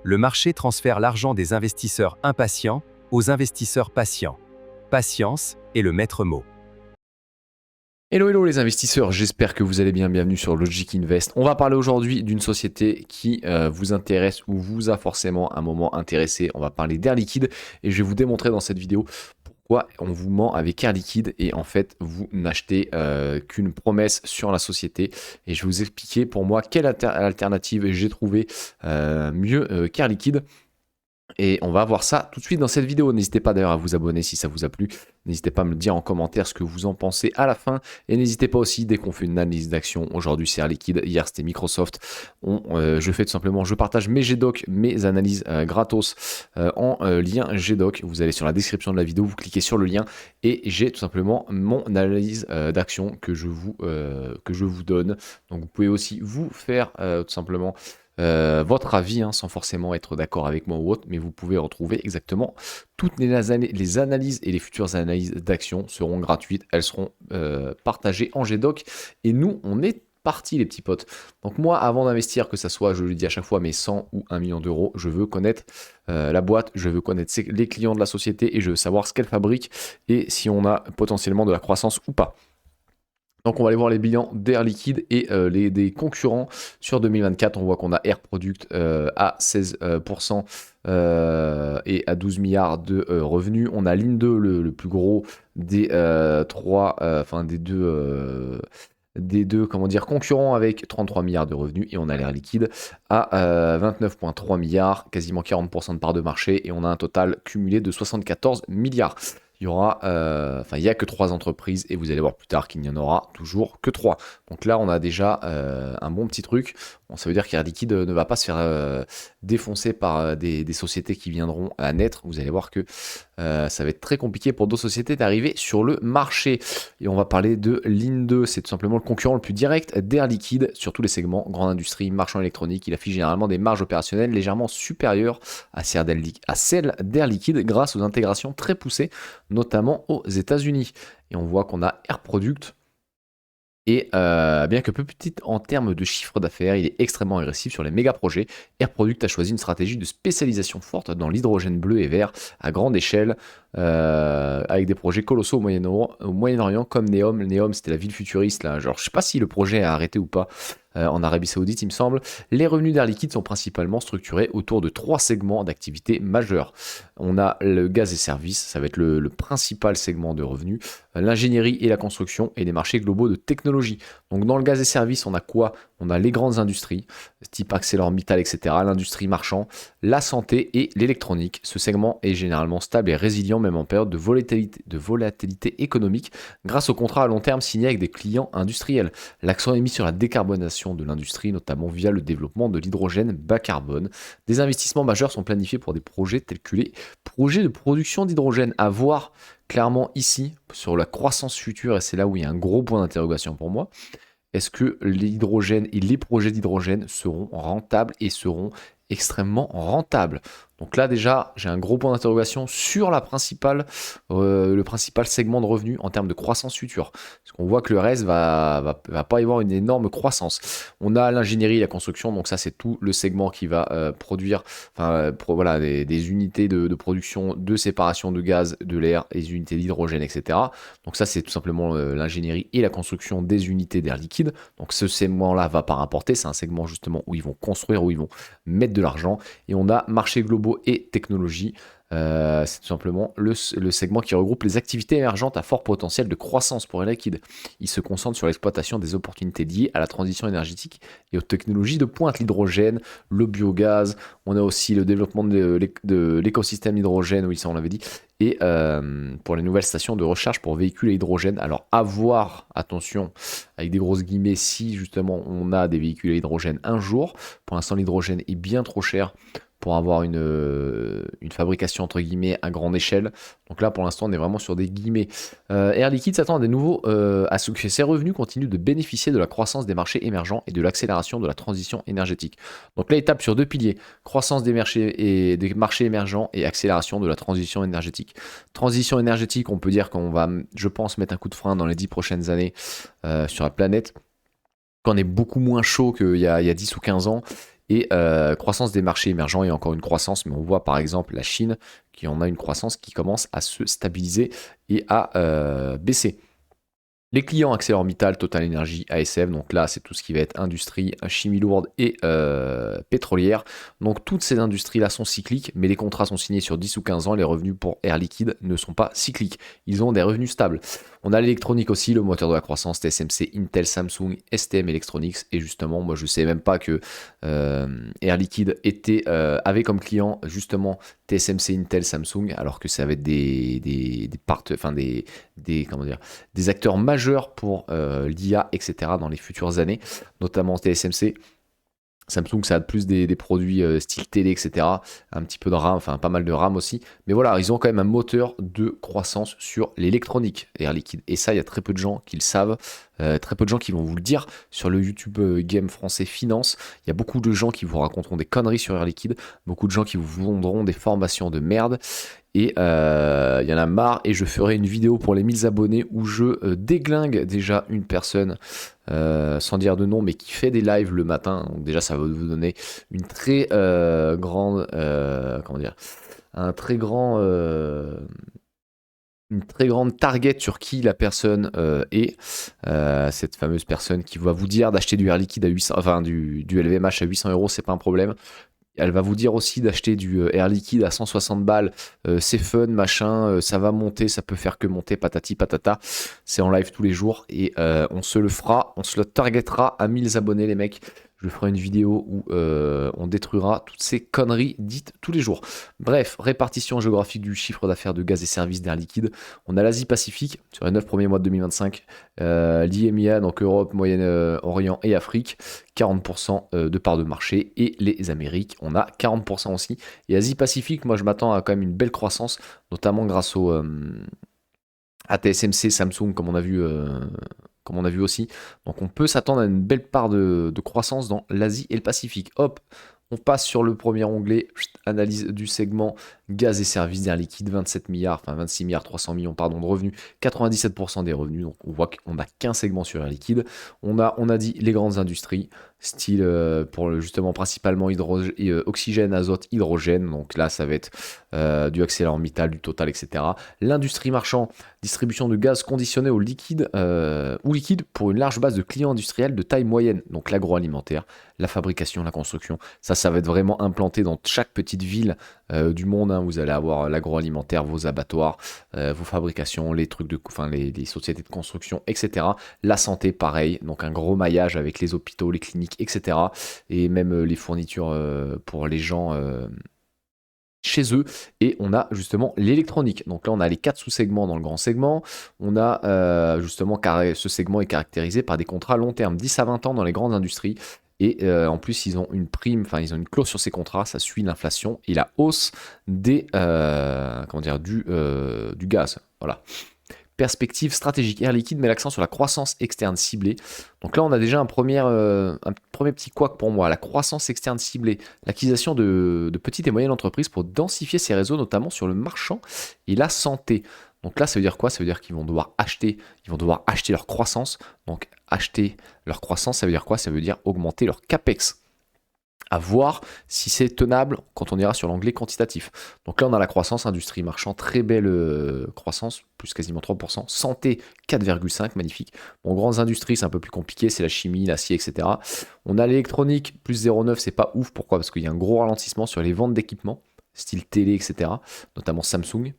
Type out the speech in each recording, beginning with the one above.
Le marché transfère l'argent des investisseurs impatients aux investisseurs patients. Patience est le maître mot. Hello les investisseurs, j'espère que vous allez bien, bienvenue sur Logic Invest. On va parler aujourd'hui d'une société qui vous intéresse ou vous a forcément un moment intéressé. On va parler d'Air Liquide et je vais vous démontrer dans cette vidéo pourquoi on vous ment avec Air Liquide et en fait vous n'achetez qu'une promesse sur la société. Et je vais vous expliquer pour moi quelle alternative j'ai trouvé mieux qu'Air Liquide. Et on va voir ça tout de suite dans cette vidéo. N'hésitez pas d'ailleurs à vous abonner si ça vous a plu. N'hésitez pas à me le dire en commentaire ce que vous en pensez à la fin. Et n'hésitez pas aussi, dès qu'on fait une analyse d'action, aujourd'hui c'est Air Liquide, hier c'était Microsoft, je fais tout simplement, je partage mes GDoc, mes analyses gratos en lien GDoc. Vous allez sur la description de la vidéo, vous cliquez sur le lien et j'ai tout simplement mon analyse d'action que je vous donne. Donc vous pouvez aussi vous faire tout simplement votre avis, sans forcément être d'accord avec moi ou autre, mais vous pouvez retrouver exactement toutes les analyses et les futures analyses d'action seront gratuites, elles seront partagées en GDoc et nous on est parti les petits potes. Donc moi avant d'investir, que ça soit, je le dis à chaque fois, mais 100 ou 1 million d'euros, je veux connaître la boîte, je veux connaître les clients de la société et je veux savoir ce qu'elle fabrique et si on a potentiellement de la croissance ou pas. Donc on va aller voir les bilans d'Air Liquide et des concurrents sur 2024. On voit qu'on a Air Product à 16% et à 12 milliards de revenus. On a Linde, le plus gros des deux concurrents avec 33 milliards de revenus. Et on a l'Air Liquide à 29,3 milliards, quasiment 40% de part de marché. Et on a un total cumulé de 74 milliards. Il n'y a que 3 entreprises et vous allez voir plus tard qu'il n'y en aura toujours que 3. Donc là, on a déjà un bon petit truc. Bon, ça veut dire qu'Air Liquide ne va pas se faire défoncer par des sociétés qui viendront à naître. Vous allez voir que ça va être très compliqué pour d'autres sociétés d'arriver sur le marché. Et on va parler de Linde. C'est tout simplement le concurrent le plus direct d'Air Liquide sur tous les segments, grande industrie, marchand électronique. Il affiche généralement des marges opérationnelles légèrement supérieures à celles d'Air Liquide grâce aux intégrations très poussées, notamment aux États-Unis. Et on voit qu'on a Air Product. Et bien que peu petite en termes de chiffre d'affaires, il est extrêmement agressif sur les méga projets. Air Product a choisi une stratégie de spécialisation forte dans l'hydrogène bleu et vert à grande échelle, avec des projets colossaux au Moyen-Orient comme Neom. Neom, c'était la ville futuriste là. Genre, je sais pas si le projet a arrêté ou pas. En Arabie Saoudite, il me semble. Les revenus d'Air Liquide sont principalement structurés autour de 3 segments d'activité majeurs. On a le gaz et services, ça va être le principal segment de revenus, l'ingénierie et la construction et les marchés globaux de technologie. Donc dans le gaz et services, on a quoi? On a les grandes industries, type ArcelorMittal, etc., l'industrie marchand, la santé et l'électronique. Ce segment est généralement stable et résilient même en période de volatilité économique grâce aux contrats à long terme signés avec des clients industriels. L'accent est mis sur la décarbonation de l'industrie, notamment via le développement de l'hydrogène bas carbone. Des investissements majeurs sont planifiés pour des projets tels que les projets de production d'hydrogène. À voir clairement ici sur la croissance future, et c'est là où il y a un gros point d'interrogation pour moi. Est-ce que l'hydrogène et les projets d'hydrogène seront rentables et seront extrêmement rentables? Donc là déjà, j'ai un gros point d'interrogation sur le principal segment de revenus en termes de croissance future. Parce qu'on voit que le reste va pas y avoir une énorme croissance. On a l'ingénierie et la construction, donc ça c'est tout le segment qui va produire des unités de production, de séparation de gaz, de l'air, et des unités d'hydrogène, etc. Donc ça c'est tout simplement l'ingénierie et la construction des unités d'air liquide. Donc ce segment-là va pas rapporter, c'est un segment justement où ils vont construire, où ils vont mettre de l'argent. Et on a marché globaux et technologie. C'est tout simplement le segment qui regroupe les activités émergentes à fort potentiel de croissance pour Air Liquide. Il se concentre sur l'exploitation des opportunités liées à la transition énergétique et aux technologies de pointe, l'hydrogène, le biogaz. On a aussi le développement de l'écosystème hydrogène, oui ça on l'avait dit, et pour les nouvelles stations de recharge pour véhicules à hydrogène. Alors à voir, attention, avec des grosses guillemets, si justement on a des véhicules à hydrogène un jour. Pour l'instant l'hydrogène est bien trop cher pour avoir une fabrication entre guillemets à grande échelle. Donc là pour l'instant on est vraiment sur des guillemets. Air Liquide s'attend à des nouveaux à ce que ses revenus continuent de bénéficier de la croissance des marchés émergents et de l'accélération de la transition énergétique. Donc là il tape sur 2 piliers: croissance des marchés émergents et accélération de la transition énergétique. Transition énergétique, on peut dire qu'on va, je pense, mettre un coup de frein dans les 10 prochaines années sur la planète. qu'on est beaucoup moins chaud qu'il y a 10 ou 15 ans. Et croissance des marchés émergents, il y a encore une croissance, mais on voit par exemple la Chine qui en a une croissance qui commence à se stabiliser et à baisser. Les clients ArcelorMittal, Total Energy, ASF, donc là c'est tout ce qui va être industrie, chimie lourde et pétrolière. Donc toutes ces industries-là sont cycliques, mais les contrats sont signés sur 10 ou 15 ans, les revenus pour Air Liquide ne sont pas cycliques, ils ont des revenus stables. On a l'électronique aussi, le moteur de la croissance, TSMC, Intel, Samsung, STM Electronics, et justement moi je ne savais même pas que Air Liquide avait comme client justement TSMC, Intel, Samsung, alors que ça va être des acteurs majeurs pour l'IA, etc. dans les futures années, notamment TSMC. Samsung, ça a plus des produits style télé, etc. Un petit peu de RAM, enfin pas mal de RAM aussi. Mais voilà, ils ont quand même un moteur de croissance sur l'électronique, Air Liquide. Et ça, il y a très peu de gens qui le savent. Très peu de gens qui vont vous le dire sur le YouTube Game français Finance. Il y a beaucoup de gens qui vous raconteront des conneries sur Air Liquide. Beaucoup de gens qui vous vendront des formations de merde. Et il y en a marre, et je ferai une vidéo pour les 1000 abonnés où je déglingue déjà une personne, sans dire de nom, mais qui fait des lives le matin. Donc déjà, ça va vous donner une très grande, un très grand, une très grande target sur qui la personne est. Cette fameuse personne qui va vous dire d'acheter du Air Liquide à 800, enfin du LVMH à 800 euros, c'est pas un problème. Elle va vous dire aussi d'acheter du Air Liquide à 160 balles, c'est fun, machin, ça va monter, ça peut faire que monter, patati patata. C'est en live tous les jours et on se le fera, on se le targetera à 1000 abonnés les mecs. Je ferai une vidéo où on détruira toutes ces conneries dites tous les jours. Bref, répartition géographique du chiffre d'affaires de gaz et services d'Air Liquide. On a l'Asie-Pacifique sur les 9 premiers mois de 2025, l'IMEA, donc Europe, Moyen-Orient et Afrique, 40% de part de marché, et les Amériques, on a 40% aussi. Et Asie-Pacifique, moi je m'attends à quand même une belle croissance, notamment grâce à TSMC, Samsung, comme on a vu aussi. Donc on peut s'attendre à une belle part de croissance dans l'Asie et le Pacifique. Hop, on passe sur le premier onglet, analyse du segment gaz et services d'Air Liquide, 26 milliards 300 millions pardon, de revenus, 97% des revenus. Donc on voit qu'on n'a qu'un segment sur Air Liquide. On a dit les grandes industries, style pour justement principalement oxygène, azote, hydrogène. Donc là ça va être du ArcelorMittal, du Total, etc. L'industrie marchand, distribution de gaz conditionné au liquide ou liquide pour une large base de clients industriels de taille moyenne. Donc l'agroalimentaire, la fabrication, la construction. Ça va être vraiment implanté dans chaque petite ville du monde. Hein. Vous allez avoir l'agroalimentaire, vos abattoirs, vos fabrications, les trucs les sociétés de construction, etc. La santé, pareil. Donc un gros maillage avec les hôpitaux, les cliniques, etc. Et même les fournitures pour les gens chez eux. Et on a justement l'électronique. Donc là, on a les 4 sous-segments dans le grand segment. On a justement, ce segment est caractérisé par des contrats long terme, 10 à 20 ans dans les grandes industries. Et en plus, ils ont une prime, enfin, ils ont une clause sur ces contrats, ça suit l'inflation et la hausse du gaz. Voilà. Perspective stratégique. Air Liquide met l'accent sur la croissance externe ciblée. Donc là, on a déjà un premier petit couac pour moi. La croissance externe ciblée, l'acquisition de petites et moyennes entreprises pour densifier ces réseaux, notamment sur le marchand et la santé. Donc là, ça veut dire quoi? Ça veut dire qu'ils vont devoir acheter leur croissance. Donc acheter leur croissance, ça veut dire quoi? Ça veut dire augmenter leur CAPEX. À voir si c'est tenable quand on ira sur l'onglet quantitatif. Donc là, on a la croissance, industrie marchand, très belle croissance, plus quasiment 3%. Santé, 4,5%, magnifique. Bon, grandes industries, c'est un peu plus compliqué, c'est la chimie, l'acier, etc. On a l'électronique, plus 0,9%, c'est pas ouf. Pourquoi? Parce qu'il y a un gros ralentissement sur les ventes d'équipements, style télé, etc. Notamment Samsung.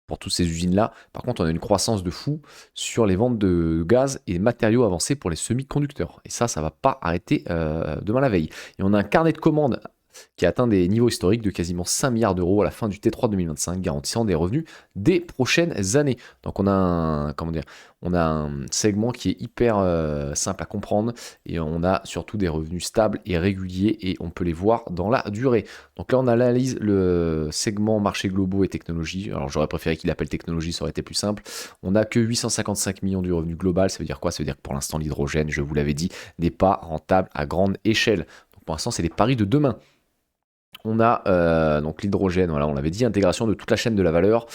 Pour toutes ces usines-là. Par contre, on a une croissance de fou sur les ventes de gaz et matériaux avancés pour les semi-conducteurs. Et ça ne va pas arrêter demain la veille. Et on a un carnet de commandes qui a atteint des niveaux historiques de quasiment 5 milliards d'euros à la fin du T3 2025, garantissant des revenus des prochaines années. Donc on a un segment qui est hyper simple à comprendre et on a surtout des revenus stables et réguliers et on peut les voir dans la durée. Donc là on analyse le segment marché globaux et technologie. Alors j'aurais préféré qu'il appelle technologie, ça aurait été plus simple. On n'a que 855 millions du revenu global. Ça veut dire quoi? Ça veut dire que pour l'instant l'hydrogène, je vous l'avais dit, n'est pas rentable à grande échelle. Donc pour l'instant c'est les paris de demain. On a donc l'hydrogène, voilà, on l'avait dit, intégration de toute la chaîne de la valeur.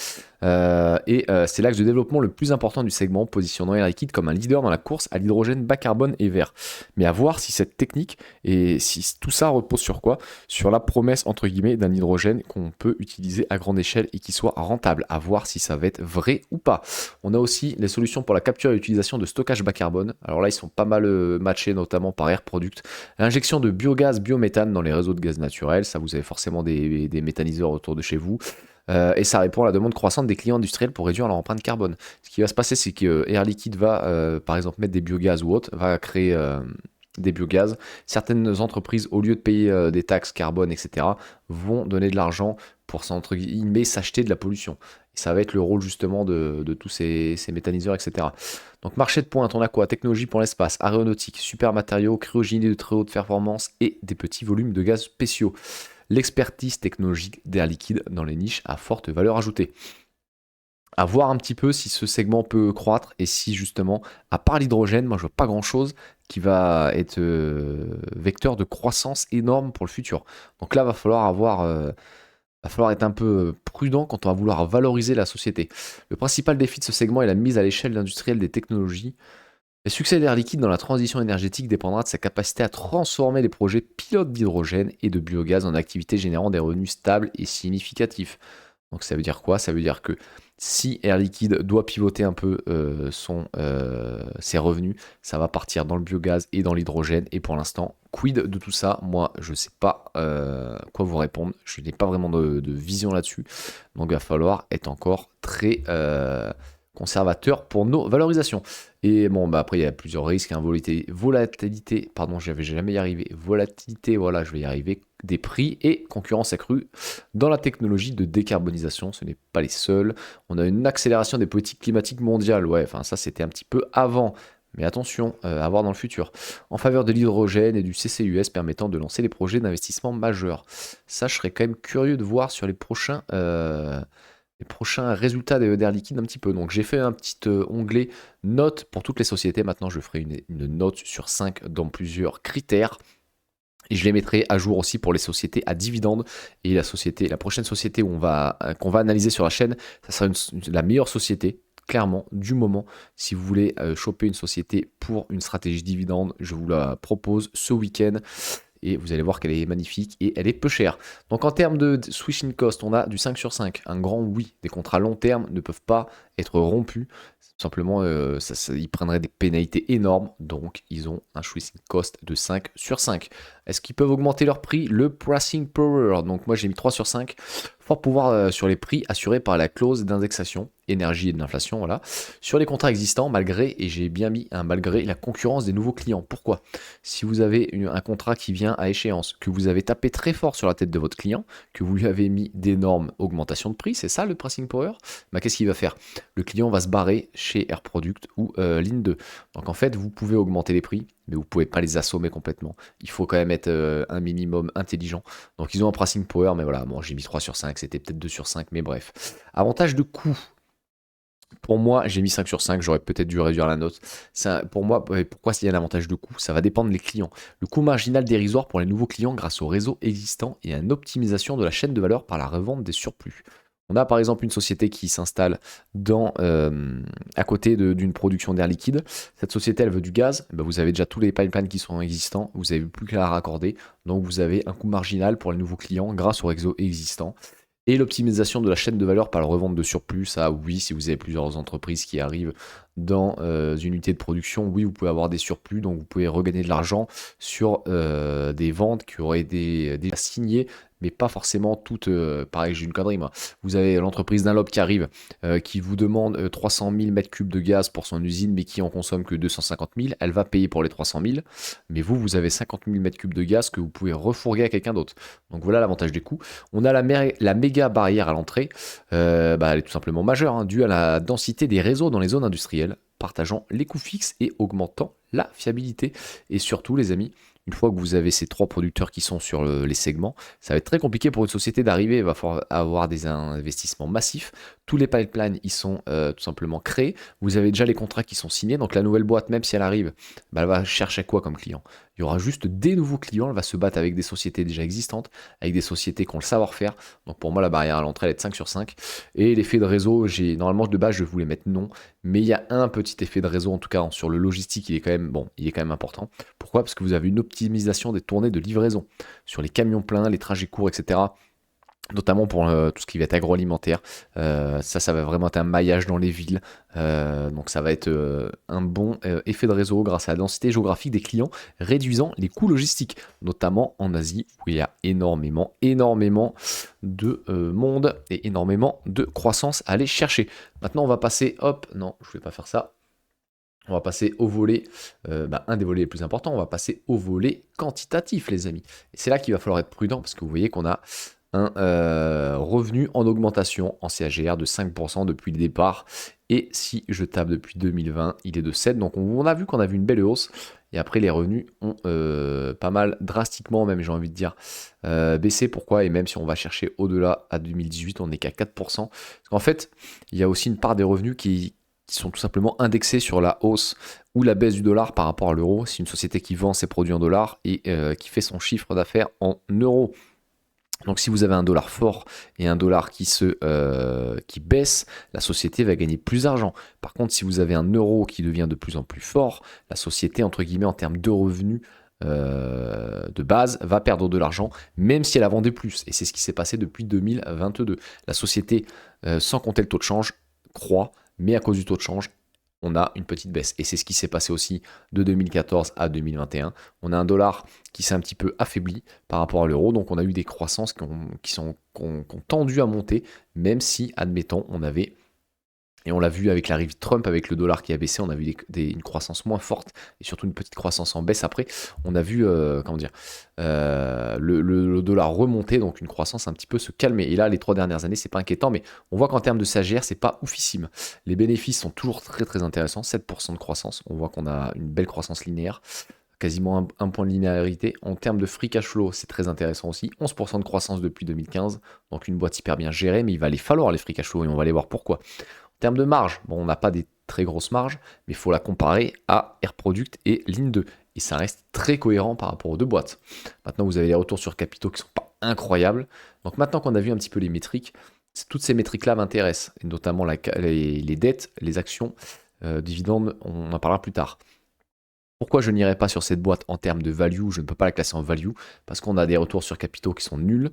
C'est l'axe de développement le plus important du segment, positionnant Air Liquide comme un leader dans la course à l'hydrogène bas carbone et vert. Mais à voir si cette technique et si tout ça repose sur quoi? Sur la promesse, entre guillemets, d'un hydrogène qu'on peut utiliser à grande échelle et qui soit rentable. À voir si ça va être vrai ou pas. On a aussi les solutions pour la capture et l'utilisation de stockage bas carbone. Alors là, ils sont pas mal matchés, notamment par Air Product. L'injection de biogaz, biométhane dans les réseaux de gaz naturel, ça vous avez forcément des méthaniseurs autour de chez vous. Et ça répond à la demande croissante des clients industriels pour réduire leur empreinte carbone. Ce qui va se passer, c'est que Air Liquide va, par exemple, mettre des biogaz ou autre, va créer des biogaz. Certaines entreprises, au lieu de payer des taxes carbone, etc., vont donner de l'argent pour, entre guillemets, s'acheter de la pollution. Et ça va être le rôle justement de tous ces méthaniseurs, etc. Donc marché de pointe, on a quoi? Technologie pour l'espace, aéronautique, super matériaux, cryogénie de très haute performance et des petits volumes de gaz spéciaux. L'expertise technologique d'Air Liquide dans les niches à forte valeur ajoutée. À voir un petit peu si ce segment peut croître et si justement, à part l'hydrogène, moi je vois pas grand chose qui va être vecteur de croissance énorme pour le futur. Donc là, va falloir être un peu prudent quand on va vouloir valoriser la société. Le principal défi de ce segment est la mise à l'échelle industrielle des technologies. Le succès d'Air Liquide dans la transition énergétique dépendra de sa capacité à transformer les projets pilotes d'hydrogène et de biogaz en activités générant des revenus stables et significatifs. Donc ça veut dire quoi? Ça veut dire que si Air Liquide doit pivoter un peu ses revenus, ça va partir dans le biogaz et dans l'hydrogène. Et pour l'instant, quid de tout ça? Moi, je ne sais pas quoi vous répondre. Je n'ai pas vraiment de vision là-dessus. Donc il va falloir être encore très conservateur pour nos valorisations. Et bon, bah après, il y a plusieurs risques. Hein, volatilité, pardon, j'avais jamais y arrivé. Volatilité, voilà, je vais y arriver. Des prix et concurrence accrue dans la technologie de décarbonisation. Ce n'est pas les seuls. On a une accélération des politiques climatiques mondiales. Ouais, enfin, ça, c'était un petit peu avant. Mais attention, à voir dans le futur. En faveur de l'hydrogène et du CCUS permettant de lancer des projets d'investissement majeurs. Ça, je serais quand même curieux de voir sur les prochains résultats d'Air Liquide un petit peu. Donc j'ai fait un petit onglet notes pour toutes les sociétés. Maintenant, je ferai une note sur 5 dans plusieurs critères. Et je les mettrai à jour aussi pour les sociétés à dividendes. Et la prochaine société qu'on va analyser sur la chaîne, ça sera la meilleure société, clairement, du moment. Si vous voulez choper une société pour une stratégie dividende, je vous la propose ce week-end. Et vous allez voir qu'elle est magnifique et elle est peu chère. Donc en termes de switching cost, on a du 5 sur 5, un grand oui. Des contrats long terme ne peuvent pas être rompus. Tout simplement, ils prendraient des pénalités énormes, donc ils ont un switching cost de 5 sur 5. Est-ce qu'ils peuvent augmenter leur prix? Le pricing power, donc moi j'ai mis 3 sur 5. Fort pouvoir sur les prix assurés par la clause d'indexation, énergie et de l'inflation, voilà. Sur les contrats existants, malgré, et j'ai bien mis un malgré, la concurrence des nouveaux clients. Pourquoi? Si vous avez un contrat qui vient à échéance, que vous avez tapé très fort sur la tête de votre client, que vous lui avez mis d'énormes augmentations de prix, c'est ça le pricing power, bah, qu'est-ce qu'il va faire? Le client va se barrer chez Air Product ou Ligne 2. Donc en fait, vous pouvez augmenter les prix, mais vous ne pouvez pas les assommer complètement. Il faut quand même être un minimum intelligent. Donc ils ont un pricing power, mais voilà, bon, j'ai mis 3 sur 5, c'était peut-être 2 sur 5, mais bref. Avantage de coût. Pour moi, j'ai mis 5 sur 5, j'aurais peut-être dû réduire la note. Ça, pour moi, pourquoi s'il y a un avantage de coût? Ça va dépendre des clients. Le coût marginal dérisoire pour les nouveaux clients grâce au réseau existant et à une optimisation de la chaîne de valeur par la revente des surplus. On a par exemple une société qui s'installe à côté d'une production d'air liquide. Cette société, elle veut du gaz. Ben, vous avez déjà tous les pipelines qui sont existants. Vous n'avez plus qu'à la raccorder. Donc vous avez un coût marginal pour les nouveaux clients grâce au réseau existant. Et l'optimisation de la chaîne de valeur par la revente de surplus, ça oui, si vous avez plusieurs entreprises qui arrivent dans une unité de production, oui, vous pouvez avoir des surplus, donc vous pouvez regagner de l'argent sur des ventes qui auraient déjà signées, mais pas forcément toutes, pareil, j'ai une connerie moi. Vous avez l'entreprise Dunlop qui arrive, qui vous demande 300 000 m3 de gaz pour son usine, mais qui en consomme que 250 000, elle va payer pour les 300 000, mais vous avez 50 000 m3 de gaz que vous pouvez refourguer à quelqu'un d'autre. Donc voilà l'avantage des coûts. On a la méga barrière à l'entrée, bah, elle est tout simplement majeure, hein, due à la densité des réseaux dans les zones industrielles, partageant les coûts fixes et augmentant la fiabilité. Et surtout, les amis, une fois que vous avez ces 3 producteurs qui sont sur les segments, ça va être très compliqué pour une société d'arriver. Il va falloir avoir des investissements massifs. Tous les pipelines, ils sont tout simplement créés. Vous avez déjà les contrats qui sont signés. Donc la nouvelle boîte, même si elle arrive, bah, elle va chercher quoi comme client? il y aura juste des nouveaux clients, elle va se battre avec des sociétés déjà existantes, avec des sociétés qui ont le savoir-faire. Donc pour moi, la barrière à l'entrée, elle est de 5 sur 5. Et l'effet de réseau, normalement de base, je voulais mettre non, mais il y a un petit effet de réseau, en tout cas sur le logistique, il est quand même, bon, il est quand même important. Pourquoi? Parce que vous avez une optimisation des tournées de livraison sur les camions pleins, les trajets courts, etc. Notamment pour tout ce qui va être agroalimentaire. Ça va vraiment être un maillage dans les villes. Donc ça va être un bon effet de réseau grâce à la densité géographique des clients, réduisant les coûts logistiques, notamment en Asie où il y a énormément de monde et énormément de croissance à aller chercher. Maintenant on va passer, hop, non, je ne vais pas faire ça. On va passer au volet, un des volets les plus importants, on va passer au volet quantitatif, les amis. Et c'est là qu'il va falloir être prudent parce que vous voyez qu'on a un revenu en augmentation en CAGR de 5% depuis le départ. Et si je tape depuis 2020, il est de 7. Donc on a vu qu'on a vu une belle hausse. Et après, les revenus ont pas mal drastiquement, même j'ai envie de dire, baissé. Pourquoi? Et même si on va chercher au-delà à 2018, on n'est qu'à 4%. Parce qu'en fait, il y a aussi une part des revenus qui sont tout simplement indexés sur la hausse ou la baisse du dollar par rapport à l'euro. C'est une société qui vend ses produits en dollars et qui fait son chiffre d'affaires en euros. Donc si vous avez un dollar fort et un dollar qui baisse, la société va gagner plus d'argent. Par contre, si vous avez un euro qui devient de plus en plus fort, la société, entre guillemets, en termes de revenus de base, va perdre de l'argent, même si elle a vendu plus. Et c'est ce qui s'est passé depuis 2022. La société, sans compter le taux de change, croît, mais à cause du taux de change, on a une petite baisse. Et c'est ce qui s'est passé aussi de 2014 à 2021. On a un dollar qui s'est un petit peu affaibli par rapport à l'euro. Donc on a eu des croissances qui ont tendu à monter, même si, admettons, on avait, et on l'a vu avec l'arrivée de Trump, avec le dollar qui a baissé, on a vu une croissance moins forte et surtout une petite croissance en baisse après. On a vu le dollar remonter, donc une croissance un petit peu se calmer. Et là, les 3 dernières années, c'est pas inquiétant, mais on voit qu'en termes de SAGR, c'est pas oufissime. Les bénéfices sont toujours très très intéressants, 7% de croissance. On voit qu'on a une belle croissance linéaire, quasiment un point de linéarité. En termes de free cash flow, c'est très intéressant aussi. 11% de croissance depuis 2015, donc une boîte hyper bien gérée, mais il va aller falloir les free cash flow et on va aller voir pourquoi. En termes de marge, bon, on n'a pas des très grosses marges, mais il faut la comparer à Air Product et Ligne 2. Et ça reste très cohérent par rapport aux deux boîtes. Maintenant, vous avez les retours sur capitaux qui ne sont pas incroyables. Donc maintenant qu'on a vu un petit peu les métriques, toutes ces métriques-là m'intéressent, et notamment les dettes, les actions, dividendes, on en parlera plus tard. Pourquoi je n'irai pas sur cette boîte en termes de value? Je ne peux pas la classer en value, parce qu'on a des retours sur capitaux qui sont nuls.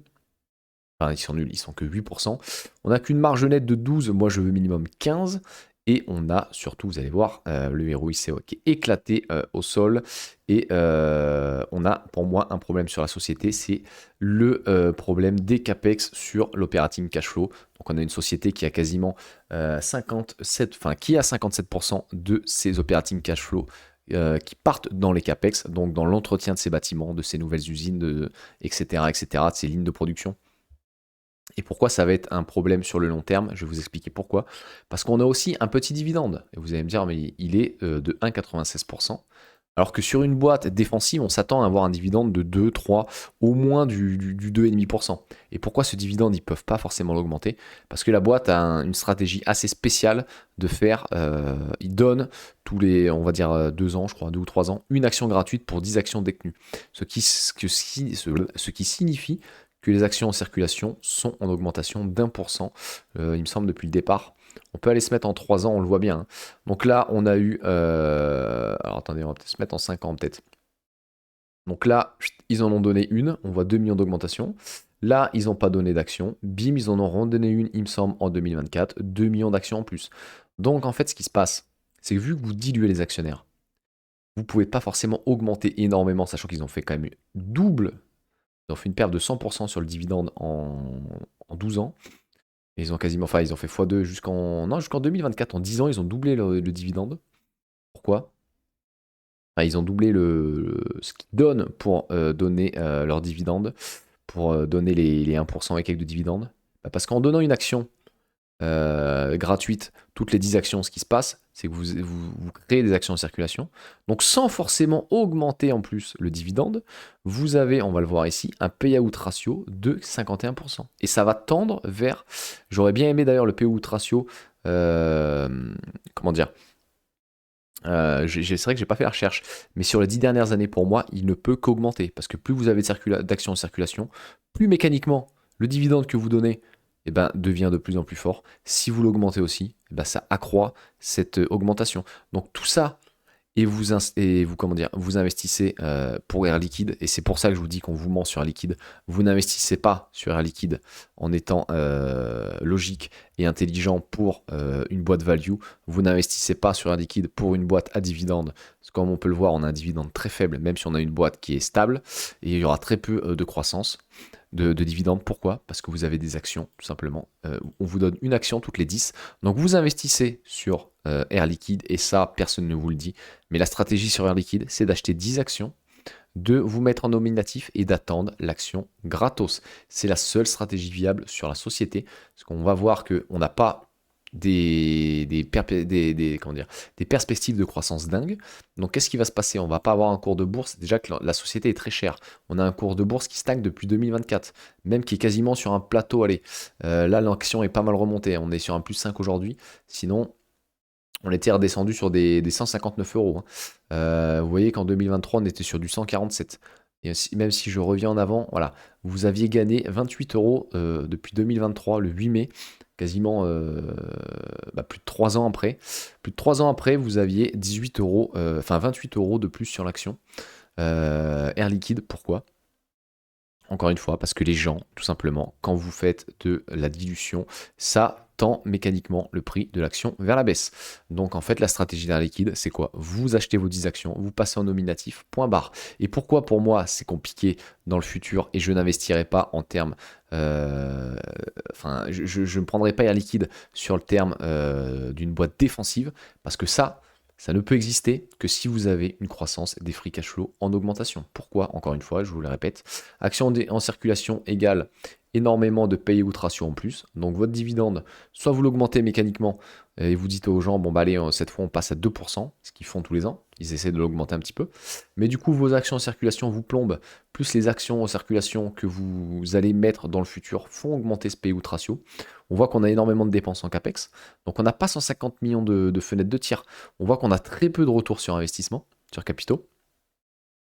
Enfin, ils sont nuls, ils sont que 8%. On n'a qu'une marge nette de 12, moi je veux minimum 15. Et on a surtout, vous allez voir, le ROI qui est éclaté au sol. Et on a pour moi un problème sur la société, c'est le problème des CAPEX sur l'operating cash flow. Donc on a une société qui a quasiment 57% de ses operating cash flow qui partent dans les CAPEX, donc dans l'entretien de ces bâtiments, de ces nouvelles usines, etc., de ces lignes de production. Et pourquoi ça va être un problème sur le long terme? Je vais vous expliquer pourquoi. Parce qu'on a aussi un petit dividende. Et vous allez me dire, mais il est de 1,96%. Alors que sur une boîte défensive, on s'attend à avoir un dividende de 2, 3, au moins du 2,5%. Et pourquoi ce dividende, ils ne peuvent pas forcément l'augmenter? Parce que la boîte a une stratégie assez spéciale de faire, ils donnent tous les, on va dire 2 ans, je crois, 2 ou 3 ans, une action gratuite pour 10 actions détenues. Ce qui signifie que les actions en circulation sont en augmentation d'1%, il me semble, depuis le départ. On peut aller se mettre en 3 ans, on le voit bien. Hein. Donc là, on a eu... alors attendez, on va peut-être se mettre en 5 ans, peut-être. Donc là, ils en ont donné une, on voit 2 millions d'augmentation. Là, ils n'ont pas donné d'action. Bim, ils en auront donné une, il me semble, en 2024. 2 millions d'actions en plus. Donc en fait, ce qui se passe, c'est que vu que vous diluez les actionnaires, vous ne pouvez pas forcément augmenter énormément, sachant qu'ils ont fait quand même double. Ils ont fait une perte de 100% sur le dividende en 12 ans. Et ils ont quasiment, enfin, ils ont fait x2 jusqu'en 2024. En 10 ans, ils ont doublé le dividende. Pourquoi? Enfin, ils ont doublé ce qu'ils donnent pour donner leur dividende, pour donner les 1% et quelques de dividendes. Parce qu'en donnant une action gratuite, toutes les 10 actions, ce qui se passe, c'est que vous créez des actions en circulation. Donc sans forcément augmenter en plus le dividende, vous avez, on va le voir ici, un payout ratio de 51%. Et ça va tendre vers, j'aurais bien aimé d'ailleurs le payout ratio, comment dire, C'est vrai que j'ai pas fait la recherche, mais sur les 10 dernières années, pour moi, il ne peut qu'augmenter. Parce que plus vous avez d'actions en circulation, plus mécaniquement, le dividende que vous donnez devient de plus en plus fort. Si vous l'augmentez aussi, ça accroît cette augmentation. Donc tout ça, comment dire, vous investissez pour Air Liquide, et c'est pour ça que je vous dis qu'on vous ment sur Air Liquide. Vous n'investissez pas sur Air Liquide en étant logique et intelligent pour une boîte value. Vous n'investissez pas sur Air Liquide pour une boîte à dividende. Parce que comme on peut le voir, on a un dividende très faible, même si on a une boîte qui est stable, et il y aura très peu de croissance de dividendes. Pourquoi? Parce que vous avez des actions, tout simplement. On vous donne une action toutes les 10. Donc vous investissez sur Air Liquide, et ça, personne ne vous le dit. Mais la stratégie sur Air Liquide, c'est d'acheter 10 actions, de vous mettre en nominatif et d'attendre l'action gratos. C'est la seule stratégie viable sur la société. Parce qu'on va voir qu'on n'a pas comment dire, des perspectives de croissance dingues. Donc qu'est-ce qui va se passer? On va pas avoir un cours de bourse. Déjà que la société est très chère. On a un cours de bourse qui stagne depuis 2024, même qui est quasiment sur un plateau. Allez, là l'action est pas mal remontée. On est sur un plus 5 aujourd'hui. Sinon, on était redescendu sur des 159 euros. Hein. Vous voyez qu'en 2023, on était sur du 147. Et même si je reviens en avant, voilà, vous aviez gagné 28 euros depuis 2023, le 8 mai, quasiment plus de 3 ans après. Plus de 3 ans après, vous aviez 18 euros, 28 euros de plus sur l'action. Air Liquide, pourquoi? Encore une fois, parce que les gens, tout simplement, quand vous faites de la dilution, ça tend mécaniquement le prix de l'action vers la baisse. Donc en fait, la stratégie d'Air Liquide, c'est quoi? Vous achetez vos 10 actions, vous passez en nominatif, point barre. Et pourquoi pour moi c'est compliqué dans le futur et je n'investirai pas en termes... je ne prendrai pas Air Liquide sur le terme d'une boîte défensive, parce que ça ne peut exister que si vous avez une croissance des free cash flow en augmentation. Pourquoi? Encore une fois, je vous le répète, action en circulation égale énormément de payés ou de ratio en plus. Donc votre dividende, soit vous l'augmentez mécaniquement et vous dites aux gens, bon bah allez, cette fois on passe à 2%, ce qu'ils font tous les ans, ils essaient de l'augmenter un petit peu. Mais du coup, vos actions en circulation vous plombent, plus les actions en circulation que vous allez mettre dans le futur font augmenter ce payé ou de ratio. On voit qu'on a énormément de dépenses en CAPEX, donc on n'a pas 150 millions de fenêtres de tir. On voit qu'on a très peu de retours sur investissement, sur capitaux.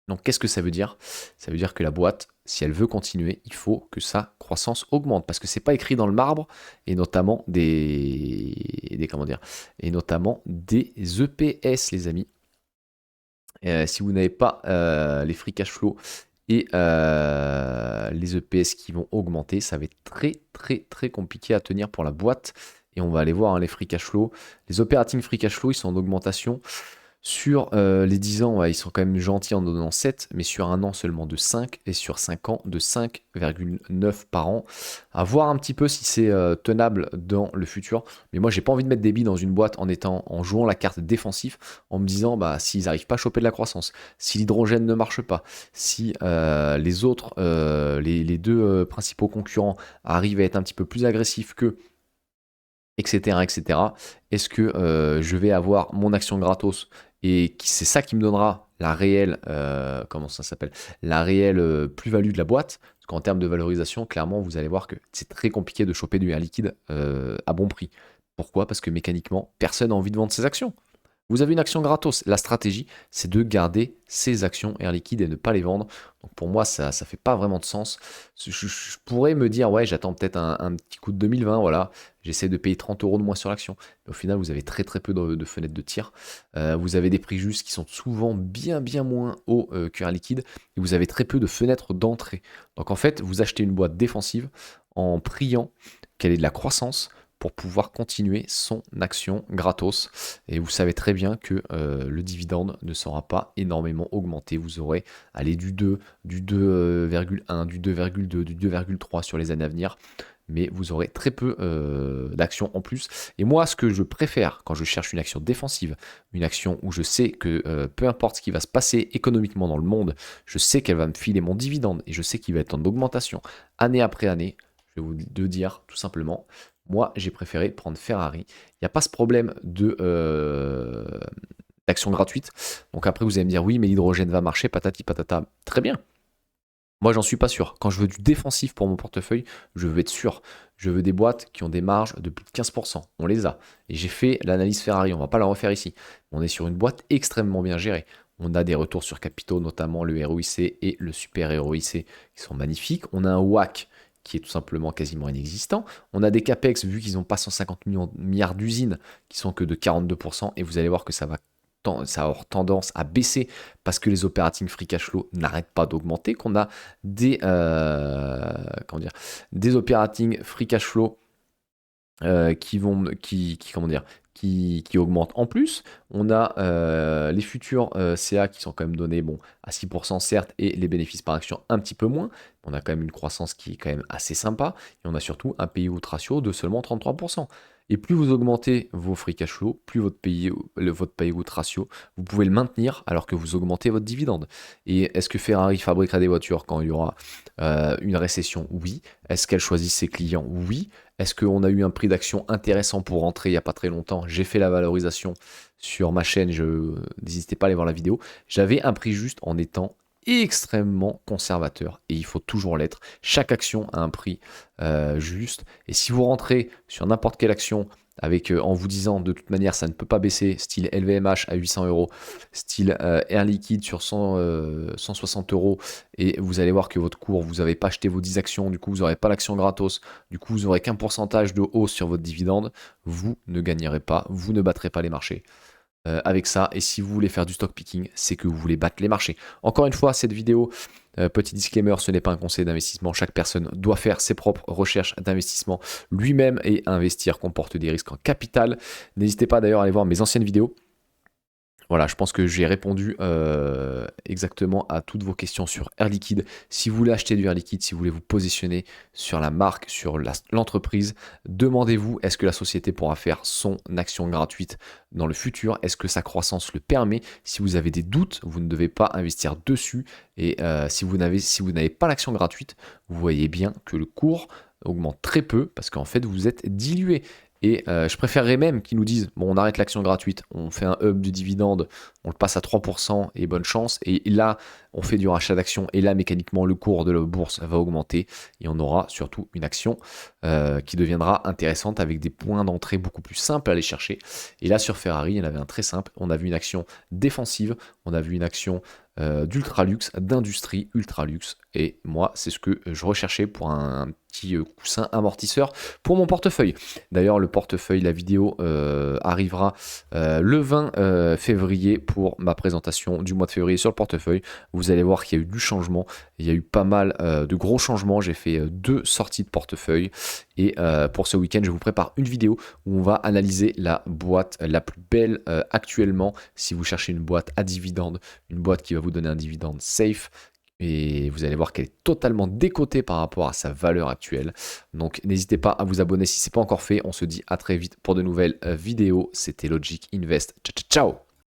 Donc qu'est-ce que ça veut dire? Ça veut dire que la boîte, si elle veut continuer, il faut que sa croissance augmente, parce que c'est pas écrit dans le marbre, et notamment comment dire, et notamment des EPS, les amis. Si vous n'avez pas les free cash flow et les EPS qui vont augmenter, ça va être très très très compliqué à tenir pour la boîte. Et on va aller voir, hein, les free cash flow. Les operating free cash flow, ils sont en augmentation. Sur les 10 ans, ouais, ils sont quand même gentils en donnant 7, mais sur un an seulement de 5, et sur 5 ans de 5,9 par an. À voir un petit peu si c'est tenable dans le futur. Mais moi, j'ai pas envie de mettre des billes dans une boîte en jouant la carte défensive, en me disant, bah, s'ils n'arrivent pas à choper de la croissance, si l'hydrogène ne marche pas, si les autres, les deux principaux concurrents arrivent à être un petit peu plus agressifs qu'eux, etc., etc. Est-ce que je vais avoir mon action gratos et c'est ça qui me donnera la réelle, comment ça s'appelle, la réelle plus-value de la boîte? Parce qu'en termes de valorisation, clairement, vous allez voir que c'est très compliqué de choper du air liquide à bon prix. Pourquoi? Parce que mécaniquement, personne n'a envie de vendre ses actions. Vous avez une action gratos. La stratégie, c'est de garder ces actions Air Liquide et ne pas les vendre. Donc pour moi, ça ne fait pas vraiment de sens. Je pourrais me dire, ouais, j'attends peut-être un petit coup de 2020, voilà. J'essaie de payer 30 euros de moins sur l'action. Mais au final, vous avez très très peu de fenêtres de tir. Vous avez des prix justes qui sont souvent bien bien moins hauts que Air Liquide. Et vous avez très peu de fenêtres d'entrée. Donc en fait, vous achetez une boîte défensive en priant qu'elle ait de la croissance pour pouvoir continuer son action gratos. Et vous savez très bien que le dividende ne sera pas énormément augmenté. Vous aurez allez, du 2, du 2,1, du 2,2, du 2,3 sur les années à venir. Mais vous aurez très peu d'actions en plus. Et moi, ce que je préfère quand je cherche une action défensive, une action où je sais que peu importe ce qui va se passer économiquement dans le monde, je sais qu'elle va me filer mon dividende et je sais qu'il va être en augmentation année après année. Je vais vous dire tout simplement, moi j'ai préféré prendre Ferrari. Il n'y a pas ce problème d'action gratuite. Donc après vous allez me dire oui mais l'hydrogène va marcher, patati patata. Très bien. Moi, j'en suis pas sûr. Quand je veux du défensif pour mon portefeuille, je veux être sûr. Je veux des boîtes qui ont des marges de plus de 15%. On les a. Et j'ai fait l'analyse Ferrari. On va pas la refaire ici. On est sur une boîte extrêmement bien gérée. On a des retours sur capitaux, notamment le ROIC et le super ROIC, qui sont magnifiques. On a un WACC qui est tout simplement quasiment inexistant. On a des CAPEX, vu qu'ils n'ont pas 150 milliards d'usines, qui sont que de 42%. Et vous allez voir que ça va avoir tendance à baisser parce que les operating free cash flow n'arrêtent pas d'augmenter, qu'on a des, des operating free cash flow qui augmentent en plus. On a les futurs CA qui sont quand même donnés à 6% certes, et les bénéfices par action un petit peu moins. On a quand même une croissance qui est quand même assez sympa. Et on a surtout un payout ratio de seulement 33%. Et plus vous augmentez vos free cash flow, plus votre payout ratio, vous pouvez le maintenir alors que vous augmentez votre dividende. Et est-ce que Ferrari fabriquera des voitures quand il y aura une récession? Oui. Est-ce qu'elle choisit ses clients? Oui. Est-ce qu'on a eu un prix d'action intéressant pour rentrer il n'y a pas très longtemps? J'ai fait la valorisation sur ma chaîne, n'hésitez pas à aller voir la vidéo. J'avais un prix juste en étant extrêmement conservateur, et il faut toujours l'être. Chaque action a un prix juste, et si vous rentrez sur n'importe quelle action avec en vous disant de toute manière ça ne peut pas baisser, style LVMH à 800 euros, style Air Liquide sur 160 euros, et vous allez voir que votre cours, vous n'avez pas acheté vos 10 actions, du coup vous n'aurez pas l'action gratos, du coup vous n'aurez qu'un pourcentage de hausse sur votre dividende, vous ne gagnerez pas, vous ne battrez pas les marchés avec ça. Et si vous voulez faire du stock picking, c'est que vous voulez battre les marchés. Encore une fois, cette vidéo, petit disclaimer, ce n'est pas un conseil d'investissement. Chaque personne doit faire ses propres recherches d'investissement lui-même, et investir comporte des risques en capital. N'hésitez pas d'ailleurs à aller voir mes anciennes vidéos. Voilà, je pense que j'ai répondu exactement à toutes vos questions sur Air Liquide. Si vous voulez acheter du Air Liquide, si vous voulez vous positionner sur la marque, sur l'entreprise, demandez-vous, est-ce que la société pourra faire son action gratuite dans le futur? Est-ce que sa croissance le permet? Si vous avez des doutes, vous ne devez pas investir dessus. Et si vous n'avez pas l'action gratuite, vous voyez bien que le cours augmente très peu parce qu'en fait, vous êtes dilué. Et je préférerais même qu'ils nous disent, bon, on arrête l'action gratuite, on fait un hub du dividende, on le passe à 3% et bonne chance. Et là, on fait du rachat d'actions, et là, mécaniquement, le cours de la bourse va augmenter, et on aura surtout une action qui deviendra intéressante avec des points d'entrée beaucoup plus simples à aller chercher. Et là, sur Ferrari, il y en avait un très simple. On a vu une action défensive, on a vu une action d'ultra luxe, d'industrie ultra luxe. Et moi, c'est ce que je recherchais pour un petit coussin amortisseur pour mon portefeuille. D'ailleurs, le portefeuille, la vidéo arrivera le 20 février pour ma présentation du mois de février sur le portefeuille. Vous allez voir qu'il y a eu du changement. Il y a eu pas mal de gros changements. J'ai fait 2 sorties de portefeuille. Et pour ce week-end, je vous prépare une vidéo où on va analyser la boîte la plus belle actuellement. Si vous cherchez une boîte à dividende, une boîte qui va vous donner un dividende safe, et vous allez voir qu'elle est totalement décotée par rapport à sa valeur actuelle. Donc n'hésitez pas à vous abonner si ce n'est pas encore fait. On se dit à très vite pour de nouvelles vidéos. C'était Logic Invest. Ciao, ciao, ciao.